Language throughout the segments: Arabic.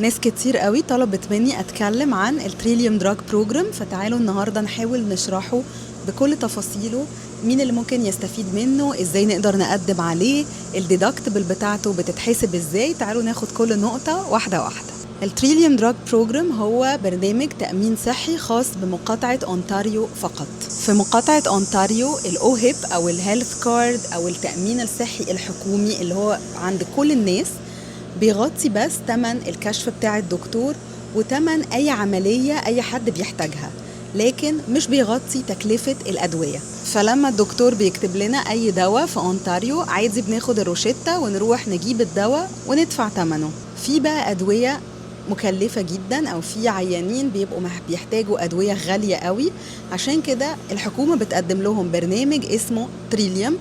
ناس كتير قوي طلبت مني اتكلم عن التريليوم دراج بروجرام، فتعالوا النهارده نحاول نشرحه بكل تفاصيله. مين اللي ممكن يستفيد منه، ازاي نقدر نقدم عليه، الديدكتبل بتاعته بتتحسب ازاي. تعالوا ناخد كل نقطة واحدة واحدة. التريليوم دراج بروجرام هو برنامج تأمين صحي خاص بمقاطعة أونتاريو فقط. في مقاطعة أونتاريو الأوهيب أو الهيلث كارد أو التأمين الصحي الحكومي اللي هو عند كل الناس بيغطي بس تمن الكشف بتاع الدكتور وتمن أي عملية أي حد بيحتاجها، لكن مش بيغطي تكلفة الأدوية. فلما الدكتور بيكتب لنا أي دواء في أونتاريو عادي بناخد الروشتة ونروح نجيب الدواء وندفع تمنه. في بقى أدوية مكلفة جدا أو في عيانين بيبقوا بيحتاجوا أدوية غالية قوي، عشان كده الحكومة بتقدم لهم برنامج اسمه تريليوم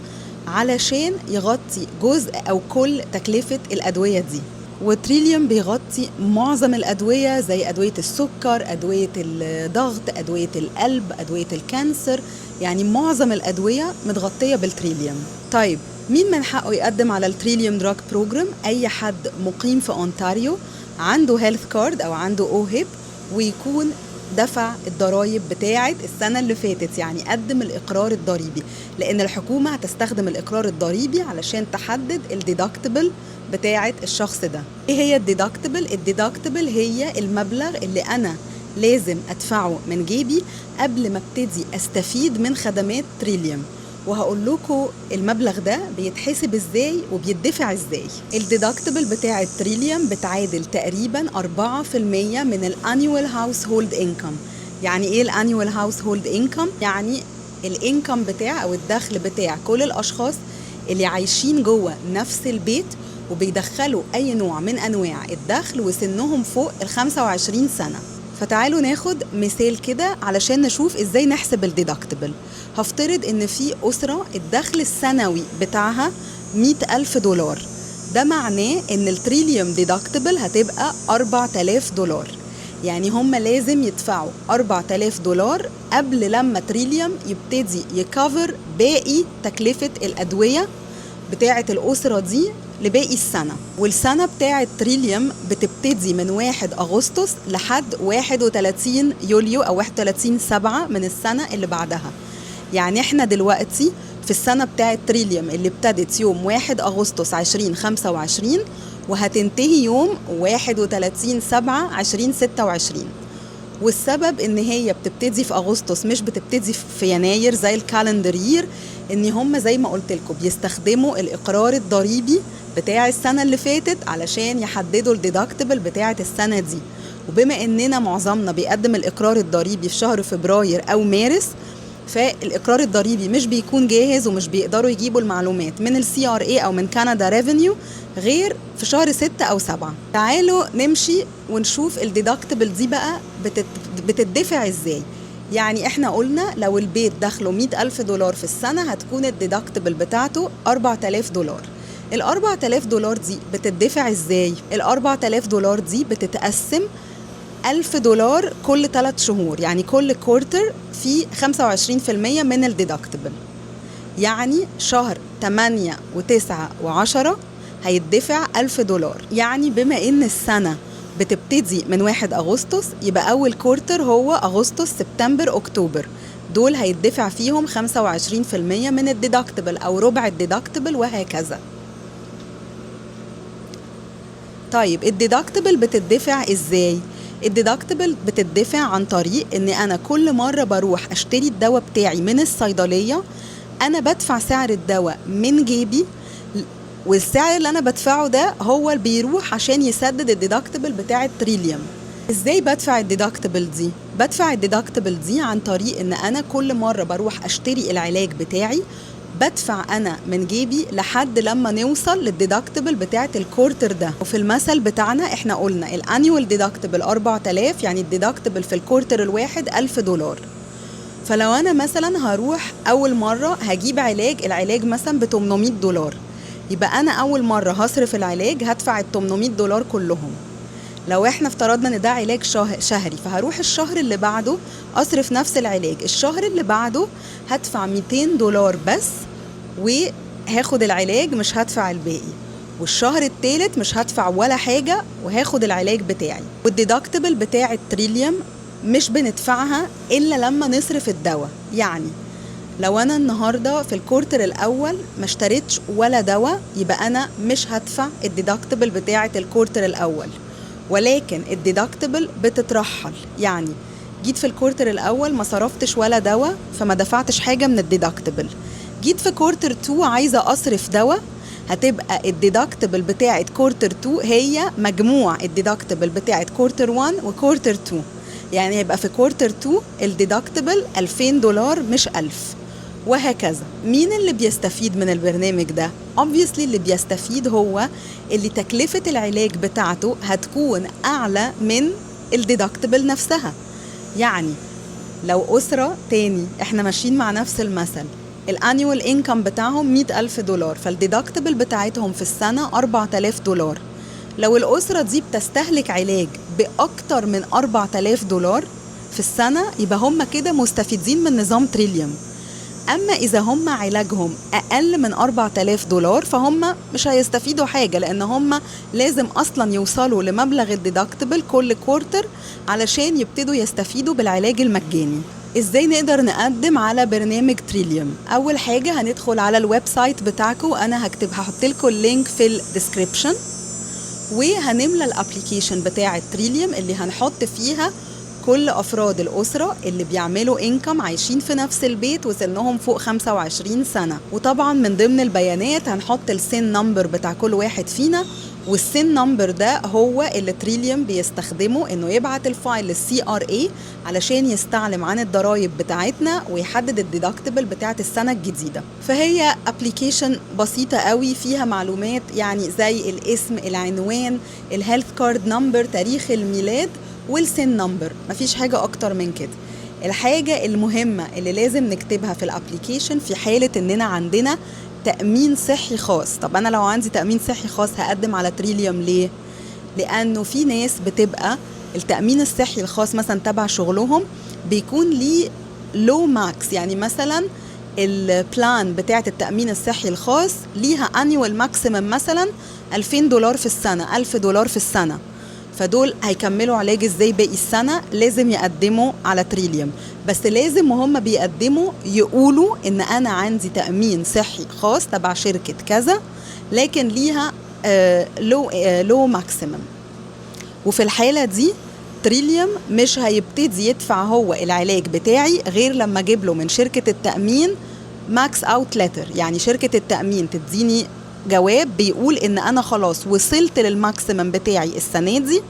علشان يغطي جزء أو كل تكلفة الأدوية دي. وتريليوم بيغطي معظم الأدوية زي أدوية السكر، أدوية الضغط، أدوية القلب، أدوية الكانسر، يعني معظم الأدوية متغطية بالتريليوم. طيب مين من حقه يقدم على التريليوم دراج بروجرام؟ أي حد مقيم في أونتاريو عنده هيلث كارد أو عنده أوهيب ويكون دفع الضرايب بتاعة السنة اللي فاتت، يعني قدم الإقرار الضريبي، لأن الحكومة هتستخدم الإقرار الضريبي علشان تحدد الديدكتبل بتاعة الشخص ده. إيه هي الديدكتبل؟ الديدكتبل هي المبلغ اللي أنا لازم أدفعه من جيبي قبل ما ابتدي أستفيد من خدمات تريليوم، وهقول لكم المبلغ ده بيتحسب ازاي وبيدفع ازاي. الديدكتبل بتاع التريليوم بتعادل تقريبا 4% من الانيوال هاوس هولد انكم. يعني ايه الانيوال هاوس هولد انكم؟ يعني الانكم بتاع او الدخل بتاع كل الاشخاص اللي عايشين جوه نفس البيت وبيدخلوا اي نوع من انواع الدخل وسنهم فوق 25 سنة. فتعالوا ناخد مثال كده علشان نشوف ازاي نحسب الديدكتبل. هفترض ان في أسرة الدخل السنوي بتاعها $100,000. ده معناه ان التريليوم ديدكتبل هتبقى $4,000، يعني هم لازم يدفعوا $4,000 قبل لما تريليوم يبتدي يكفر باقي تكلفة الأدوية بتاعة الأسرة دي لباقي السنة. والسنة بتاعة تريليوم بتبتدي من 1 أغسطس لحد 31 يوليو أو 31/7 من السنة اللي بعدها. يعني احنا دلوقتي في السنة بتاعة تريليوم اللي ابتدت يوم 1 أغسطس 2025 وهتنتهي يوم 31/7/2026. والسبب ان هي بتبتدي في أغسطس مش بتبتدي في يناير زي الكالندر يير، ان هم زي ما قلت لكم بيستخدموا الإقرار الضريبي بتاع السنة اللي فاتت علشان يحددوا الديدكتبل بتاعة السنة دي. وبما اننا معظمنا بيقدم الإقرار الضريبي في شهر فبراير أو مارس، فالإقرار الضريبي مش بيكون جاهز ومش بيقدروا يجيبوا المعلومات من الCRA أو من كندا ريفينيو غير في شهر 6 أو 7. تعالوا نمشي ونشوف الديدكتبل دي بقى بتدفع ازاي. يعني احنا قلنا لو البيت دخله $100,000 في السنة هتكون الديدكتبل بتاعته $4,000. $4,000 دي بتدفع ازاي؟ $4,000 دي بتتقسم $1,000 كل 3 شهور، يعني كل كورتر في 25% من الديدكتبل. يعني شهر 8 و9 و10 هيدفع $1,000. يعني بما ان السنة بتبتدي من 1 أغسطس يبقى أول كورتر هو أغسطس، سبتمبر، أكتوبر، دول هيدفع فيهم 25% من الديدكتبل أو ربع الديدكتبل وهكذا. طيب الديدكتبل بتدفع ازاي؟ الديدكتبل بتدفع عن طريق ان انا كل مرة بروح اشتري الدواء بتاعي من الصيدلية انا بدفع سعر الدواء من جيبي، والسعر اللي انا بدفعه ده هو اللي بيروح عشان يسدد الديدكتبل بتاع التريليوم. ازاي بدفع الديدكتبل دي؟ بدفع الديدكتبل دي عن طريق ان انا كل مرة بروح اشتري العلاج بتاعي بدفع أنا من جيبي لحد لما نوصل للديدكتبل بتاعة الكورتر ده. وفي المثل بتاعنا احنا قلنا الانيوال ديدكتبل 4000، يعني الديدكتبل في الكورتر الواحد $1,000. فلو أنا مثلا هروح أول مرة هجيب العلاج مثلا $800، يبقى أنا أول مرة هصرف العلاج هدفع $800 كلهم. لو احنا افترضنا ان ده علاج شهري فهروح الشهر اللي بعده اصرف نفس العلاج، الشهر اللي بعده هدفع $200 بس وهاخد العلاج مش هدفع الباقي. والشهر الثالث مش هدفع ولا حاجة وهاخد العلاج بتاعي. والديدكتبل بتاع التريليوم مش بندفعها إلا لما نصرف الدواء. يعني لو أنا النهاردة في الكورتر الأول ما اشتريتش ولا دواء يبقى أنا مش هدفع الديدكتبل بتاعة الكورتر الأول، ولكن الديدكتبل بتترحل. يعني جيت في الكورتر الأول ما صرفتش ولا دواء فما دفعتش حاجة من الديدكتبل. جيت في كورتر 2 عايزة أصرف دواء، هتبقى الديدكتبل بتاعة كورتر 2 هي مجموع الديدكتبل بتاعة كورتر 1 وكورتر 2. يعني هيبقى في كورتر 2 الديدكتبل $2000 مش 1000، وهكذا. مين اللي بيستفيد من البرنامج ده؟ obviously اللي بيستفيد هو اللي تكلفة العلاج بتاعته هتكون أعلى من الديدكتبل نفسها. يعني لو أسرة تاني احنا ماشيين مع نفس المثل، الانيوال انكم بتاعهم $100,000 فالديدكتبل بتاعتهم في السنة $4000. لو الأسرة دي بتستهلك علاج بأكتر من $4000 في السنة يبقى هم كده مستفيدين من نظام تريليوم. أما إذا هم علاجهم أقل من $4000 فهم مش هيستفيدوا حاجة، لأن هم لازم أصلا يوصلوا لمبلغ الديدكتبل كل كورتر علشان يبتدوا يستفيدوا بالعلاج المجاني. إزاي نقدر نقدم على برنامج تريليوم؟ أول حاجة هندخل على الويب سايت بتاعكم، أنا هحط لكم اللينك في الديسكريبشن، وهنملى الابليكيشن بتاع تريليوم اللي هنحط فيها كل أفراد الأسرة اللي بيعملوا إنكم عايشين في نفس البيت وسنهم فوق 25 سنة. وطبعا من ضمن البيانات هنحط السن نمبر بتاع كل واحد فينا، والسن نمبر ده هو اللي تريليوم بيستخدمه انه يبعت الفايل للCRA علشان يستعلم عن الضرايب بتاعتنا ويحدد الديدكتبل بتاعت السنة الجديدة. فهي ابليكيشن بسيطة قوي فيها معلومات يعني زي الاسم، العنوان، الهيلث كارد نمبر، تاريخ الميلاد، والسن نمبر. مفيش حاجة أكتر من كده. الحاجة المهمة اللي لازم نكتبها في الابليكيشن في حالة إننا عندنا تأمين صحي خاص. طب أنا لو عندي تأمين صحي خاص هقدم على تريليوم ليه؟ لأنه في ناس بتبقى التأمين الصحي الخاص مثلا تبع شغلهم بيكون ليه لو ماكس. يعني مثلا البلان بتاعة التأمين الصحي الخاص ليها annual ماكسيمم مثلا $2000 في السنة، $1000 في السنة. فدول هيكملوا علاج ازاي باقي السنة؟ لازم يقدموا على تريليوم. بس لازم وهم بيقدموا يقولوا ان انا عندي تأمين صحي خاص تبع شركة كذا لكن ليها لو ماكسيمم. وفي الحالة دي تريليوم مش هيبتدي يدفع هو العلاج بتاعي غير لما اجيب له من شركة التأمين ماكس اوت ليتر. يعني شركة التأمين تديني جواب بيقول ان انا خلاص وصلت للماكسيمم بتاعي السنة دي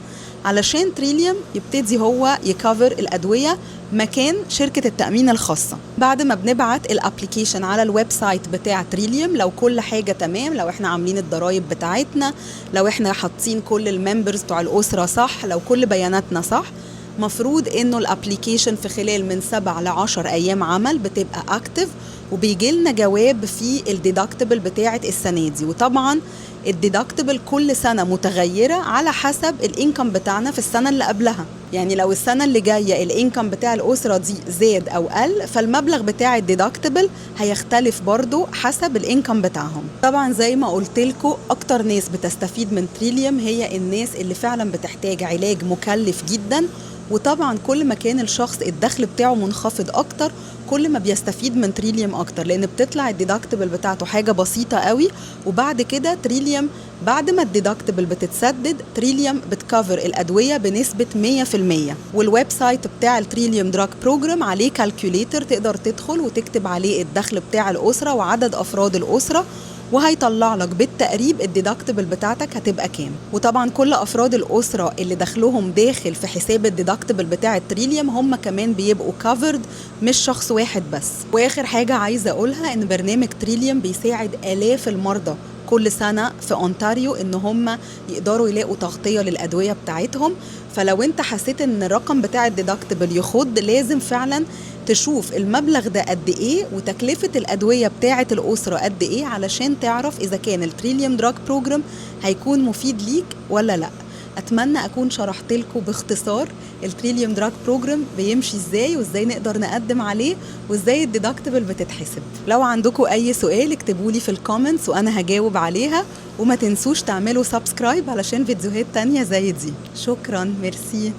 علشان تريليوم يبتدي هو يكفر الأدوية مكان شركة التأمين الخاصة. بعد ما بنبعت الابليكيشن على الويب سايت بتاع تريليوم، لو كل حاجة تمام، لو احنا عاملين الضرايب بتاعتنا، لو احنا حاطين كل الممبرز بتوع الأسرة صح، لو كل بياناتنا صح، مفروض انه الابليكيشن في خلال من 7 ل 10 أيام عمل بتبقى اكتف وبيجي لنا جواب في الديدكتبل بتاعت السنة دي. وطبعا الديدكتبل كل سنة متغيرة على حسب الانكم بتاعنا في السنة اللي قبلها. يعني لو السنة اللي جاية الانكم بتاع الأسرة دي زاد أو قل فالمبلغ بتاع الديدكتبل هيختلف برضو حسب الانكم بتاعهم. طبعا زي ما قلت لكم أكتر ناس بتستفيد من تريليوم هي الناس اللي فعلا بتحتاج علاج مكلف جدا. وطبعا كل ما كان الشخص الدخل بتاعه منخفض أكتر كل ما بيستفيد من تريليوم أكتر، لأن بتطلع الديدكتبل بتاعته حاجة بسيطة قوي. وبعد كده تريليوم بعد ما الديدكتبل بتتسدد تريليوم بتكفر الأدوية بنسبة 100%. والويب سايت بتاع التريليوم دراج بروجرام عليه كالكوليتر تقدر تدخل وتكتب عليه الدخل بتاع الأسرة وعدد أفراد الأسرة وهيطلع لك بالتقريب الديدكتبل بتاعتك هتبقى كام. وطبعا كل افراد الاسره اللي دخلهم داخل في حساب الديدكتبل بتاع التريليوم هم كمان بيبقوا كفرد، مش شخص واحد بس. واخر حاجه عايزه اقولها ان برنامج تريليوم بيساعد الاف المرضى كل سنه في اونتاريو ان هم يقدروا يلاقوا تغطيه للادويه بتاعتهم. فلو انت حسيت ان الرقم بتاع الديدكتبل يخض لازم فعلا تشوف المبلغ ده قد ايه وتكلفة الأدوية بتاعة الأسرة قد ايه علشان تعرف إذا كان التريليوم دراج بروجرام هيكون مفيد ليك ولا لا. اتمنى اكون شرحت لكم باختصار التريليوم دراج بروجرام بيمشي ازاي وازاي نقدر نقدم عليه وازاي الديدكتبل بتتحسب. لو عندكم اي سؤال اكتبوا لي في الكومنتس وانا هجاوب عليها، وما تنسوش تعملوا سبسكرايب علشان فيديوهات تانية زي دي. شكرا، ميرسي.